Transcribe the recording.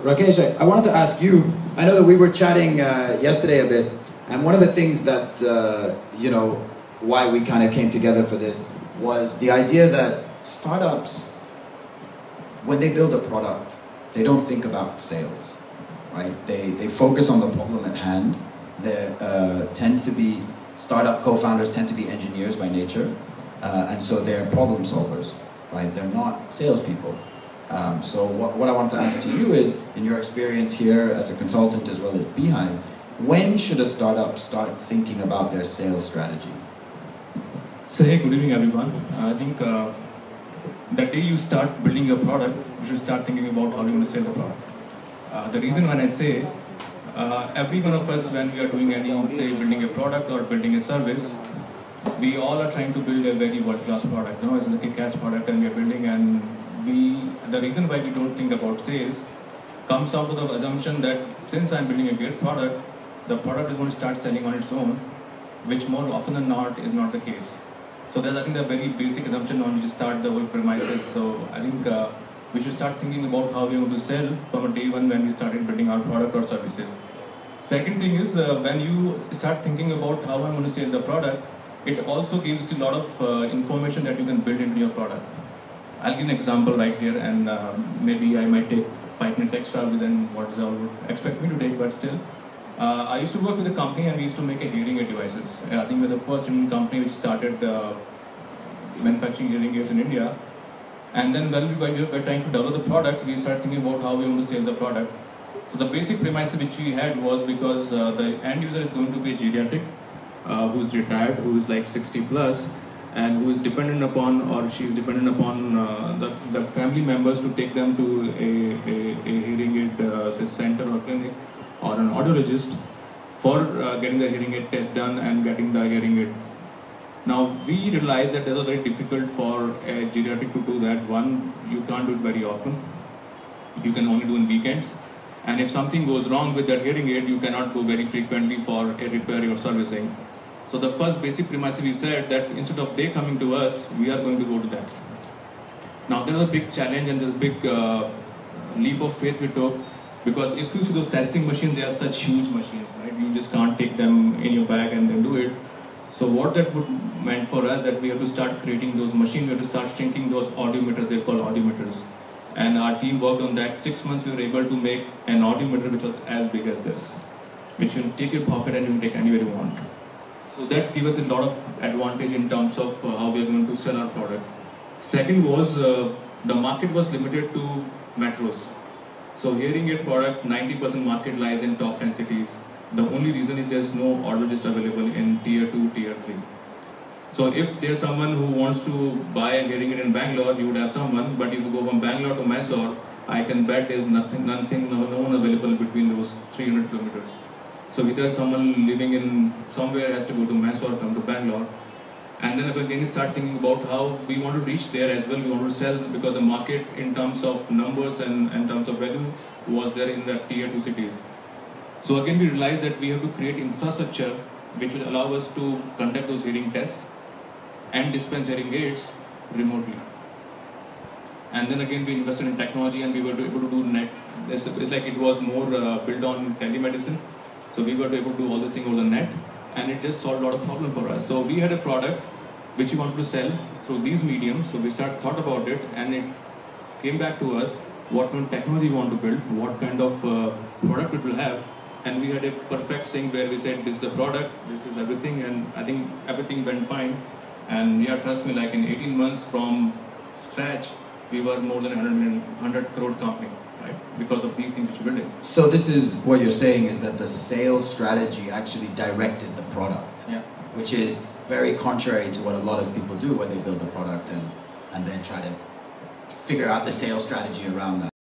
Rakesh, I wanted to ask you, I know that we were chatting yesterday a bit, and one of the things that, why we kind of came together for this was the idea that startups, when they build a product, they don't think about sales, right? They focus on the problem at hand. They startup co-founders tend to be engineers by nature, and so they're problem solvers, right? They're not salespeople. So what I want to ask to you is, in your experience here as a consultant as well as behind, when should a startup start thinking about their sales strategy? So hey, good evening everyone. I think the day you start building a product, you should start thinking about how you're going to sell the product. The reason when I say, every one of us when we are doing any, say, building a product or building a service, we all are trying to build a very world-class product. It's a kick-ass product and we are building, and the reason why we don't think about sales comes out of the assumption that since I'm building a great product, the product is going to start selling on its own, which more often than not is not the case. So that's, I think, the very basic assumption on which you start the whole premises. So I think we should start thinking about how we're going to sell from day one when we started building our product or services. Second thing is, when you start thinking about how I'm going to sell the product, it also gives you a lot of information that you can build into your product. I'll give an example right here, and maybe I might take 5 minutes extra than what Zal would expect me to take, but still. I used to work with a company and we used to make a hearing aid devices. I think we're the first Indian company which started manufacturing hearing aids in India. And then when we were trying to develop the product, we started thinking about how we want to sell the product. So the basic premise which we had was, because the end user is going to be a geriatric who's retired, who is like 60 plus, and who is dependent upon, or she is dependent upon the family members to take them to a hearing aid center or clinic or an audiologist for getting the hearing aid test done and getting the hearing aid. Now we realized that it was very difficult for a geriatric to do that. One, you can't do it very often. You can only do in weekends. And if something goes wrong with that hearing aid, you cannot go very frequently for a repair or servicing. So the first basic premise we said that instead of they coming to us, we are going to go to them. Now there was a big challenge and there's a big leap of faith we took, because if you see those testing machines, they are such huge machines, right? You just can't take them in your bag and then do it. So what that would meant for us, that we have to start creating those machines, we have to start shrinking those audiometers, they're called audiometers. And our team worked on that. 6 months we were able to make an audiometer which was as big as this, which you can take your pocket and you can take anywhere you want. So that gave us a lot of advantage in terms of how we are going to sell our product. Second was, the market was limited to metros. So hearing aid product, 90% market lies in top 10 cities. The only reason is there's no audiologist available in tier 2, tier 3. So if there's someone who wants to buy a hearing aid in Bangalore, you would have someone, but if you go from Bangalore to Mysore, I can bet there's no one available between those 300 kilometers. So either someone living in somewhere has to go to Mysore, come to Bangalore. And then again start thinking about how we want to reach there as well. We want to sell, because the market in terms of numbers and in terms of value was there in the tier 2 cities. So again we realized that we have to create infrastructure which will allow us to conduct those hearing tests and dispense hearing aids remotely. And then again we invested in technology and we were able to do net. It's like it was more built on telemedicine. So we were able to do all this thing over the net, and it just solved a lot of problem for us. So we had a product which we wanted to sell through these mediums. So we thought about it, and it came back to us what kind of technology we want to build, what kind of product it will have, and we had a perfect thing where we said this is the product, this is everything, and I think everything went fine. And yeah, trust me, like in 18 months from scratch, we were more than 100 crore company, right? Because of these things which we're building. So this is what you're saying, is that the sales strategy actually directed the product, yeah, which is very contrary to what a lot of people do when they build the product and then try to figure out the sales strategy around that.